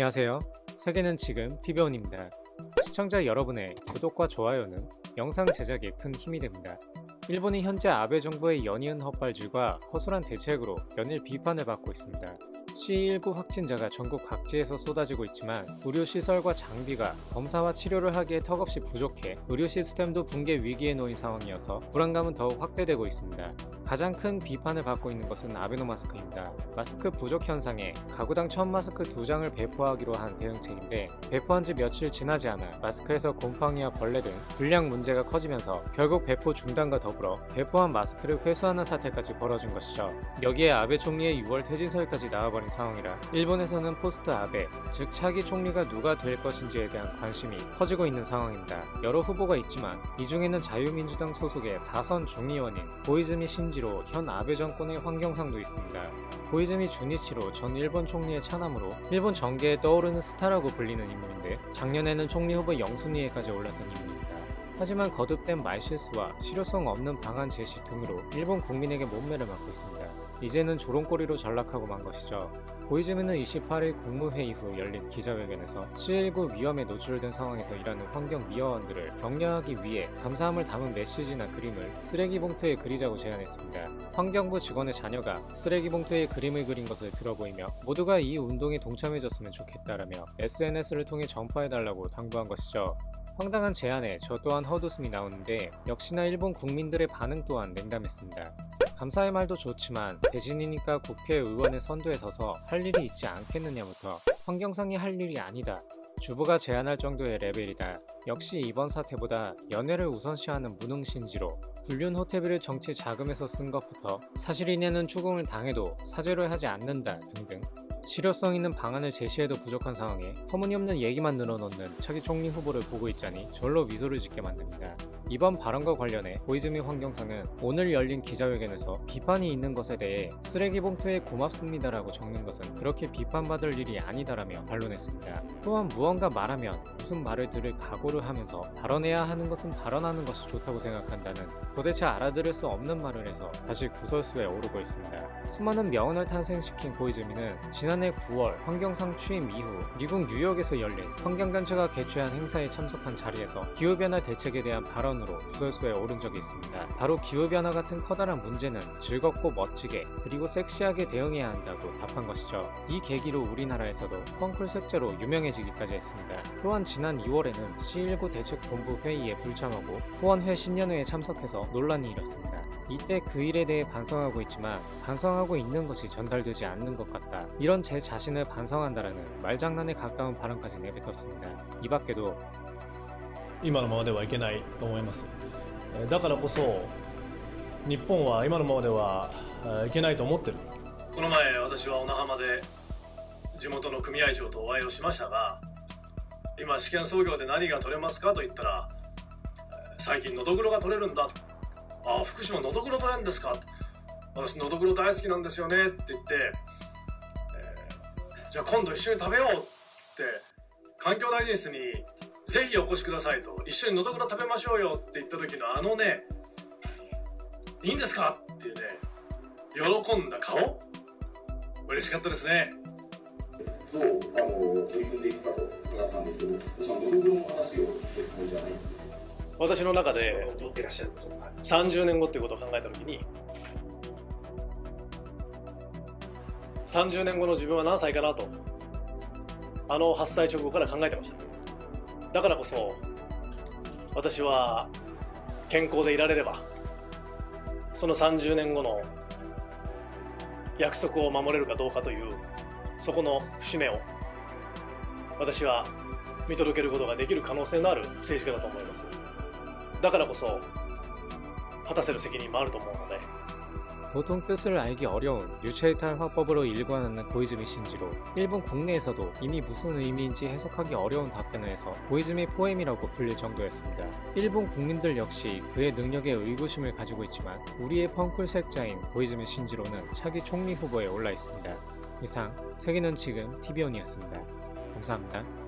안녕하세요. 세계는 지금 TV온입니다. 시청자 여러분의 구독과 좋아요는 영상 제작에 큰 힘이 됩니다. 일본이 현재 아베 정부의 연이은 헛발질과 허술한 대책으로 연일 비판을 받고 있습니다. C19 확진자가 전국 각지에서 쏟아지고 있지만 의료시설과 장비가 검사와 치료를 하기에 턱없이 부족해 의료 시스템도 붕괴 위기에 놓인 상황이어서 불안감은 더욱 확대되고 있습니다. 가장 큰 비판을 받고 있는 것은 아베노마스크입니다. 마스크 부족 현상에 가구당 1000마스크 2장을 배포하기로 한 대응책인데 배포한 지 며칠 지나지 않아 마스크에서 곰팡이와 벌레 등 불량 문제가 커지면서 결국 배포 중단과 더불어 배포한 마스크를 회수하는 사태까지 벌어진 것이죠. 여기에 아베 총리의 6월 퇴진설까지 나와버린 상황이라 일본에서는 포스트 아베, 즉 차기 총리가 누가 될 것인지에 대한 관심이 커지고 있는 상황입니다. 여러 후보가 있지만 이 중에는 자유민주당 소속의 4선 중의원인 고이즈미 신지로 현 아베 정권의 환경상도 있습니다. 고이즈미 주니치로 전 일본 총리의 차남으로 일본 정계에 떠오르는 스타라고 불리는 인물인데 작년에는 총리 후보 영순위에까지 올랐던 인물입니다. 하지만 거듭된 말실수와 실효성 없는 방안 제시 등으로 일본 국민에게 몸매를 맞고 있습니다. 이제는 조롱거리로 전락하고 만 것이죠. 고이즈미는 28일 국무회의 후 열린 기자회견에서 C19 위험에 노출된 상황에서 일하는 환경미화원들을 격려하기 위해 감사함을 담은 메시지나 그림을 쓰레기 봉투에 그리자고 제안했습니다. 환경부 직원의 자녀가 쓰레기 봉투에 그림을 그린 것을 들어보이며 모두가 이 운동에 동참해줬으면 좋겠다라며 SNS를 통해 전파해달라고 당부한 것이죠. 황당한 제안에 저 또한 헛웃음이 나오는데 역시나 일본 국민들의 반응 또한 냉담했습니다. 감사의 말도 좋지만 대신이니까 국회의원의 선두에 서서 할 일이 있지 않겠느냐부터 환경상이 할 일이 아니다. 주부가 제안할 정도의 레벨이다. 역시 이번 사태보다 연애를 우선시하는 무능신지로 불륜 호텔비를 정치 자금에서 쓴 것부터 사실이냐는 추궁을 당해도 사죄를 하지 않는다 등등 실효성 있는 방안을 제시해도 부족한 상황에 터무니없는 얘기만 늘어놓는 차기 총리 후보를 보고 있자니 절로 미소를 짓게 만듭니다. 이번 발언과 관련해 고이즈미 환경상은 오늘 열린 기자회견에서 비판이 있는 것에 대해 쓰레기 봉투에 고맙습니다라고 적는 것은 그렇게 비판받을 일이 아니다라며 반론했습니다. 또한 무언가 말하면 무슨 말을 들을 각오를 하면서 발언해야 하는 것은 발언하는 것이 좋다고 생각한다는 도대체 알아들을 수 없는 말을 해서 다시 구설수에 오르고 있습니다. 수많은 명언을 탄생시킨 고이즈미는 지난해 9월 환경상 취임 이후 미국 뉴욕에서 열린 환경단체가 개최한 행사에 참석한 자리에서 기후변화 대책에 대한 발언으로 구설수에 오른 적이 있습니다. 바로 기후변화 같은 커다란 문제는 즐겁고 멋지게 그리고 섹시하게 대응해야 한다고 답한 것이죠. 이 계기로 우리나라에서도 펑클 색제로 유명해지기까지 했습니다. 또한 지난 2월에는 C19 대책본부 회의에 불참하고 후원회 신년회에 참석해서 논란이 일었습니다. 이때 그 일에 대해 반성하고 있지만 반성하고 있는 것이 전달되지 않는 것 같다. 이런 제 자신을 반성한다라는 말장난에 가까운 발언까지 내뱉었습니다. 이 밖에도 今のままではいけないと思います。だからこそ日本は今のままではいけないと思ってる。この前私は小名浜で地元の組合長とお会いをしましたが、今試験操業で何が取れますかと言ったら、最近ノドグロが取れるんだと。ああ、福島ノドグロ取れるんですかと。私ノドグロ大好きなんですよねって言って、じゃあ今度一緒に食べようって環境大臣室にぜひお越しくださいと、一緒にのどぐろ食べましょうよって言った時のいいんですかっていうね、喜んだ顔、嬉しかったですね。どう取り組んでいくかと伺ったんですけど、私はのどぐろの話を聞くつもりじゃないんですよ。私の中で30年後っていうことを考えた時に、30年後の自分は何歳かなと、8歳直後から考えてました。だからこそ私は健康でいられればその30年後の約束を守れるかどうかというそこの節目を私は見届けることができる可能性のある政治家だと思います。だからこそ果たせる責任もあると思うので 도통 뜻을 알기 어려운 유체이탈 화법으로 일관하는 고이즈미 신지로 일본 국내에서도 이미 무슨 의미인지 해석하기 어려운 답변을 해서 고이즈미 포엠이라고 불릴 정도였습니다. 일본 국민들 역시 그의 능력에 의구심을 가지고 있지만 우리의 펑클 색자인 고이즈미 신지로는 차기 총리 후보에 올라 있습니다. 이상 세계는 지금 TV온이었습니다. 감사합니다.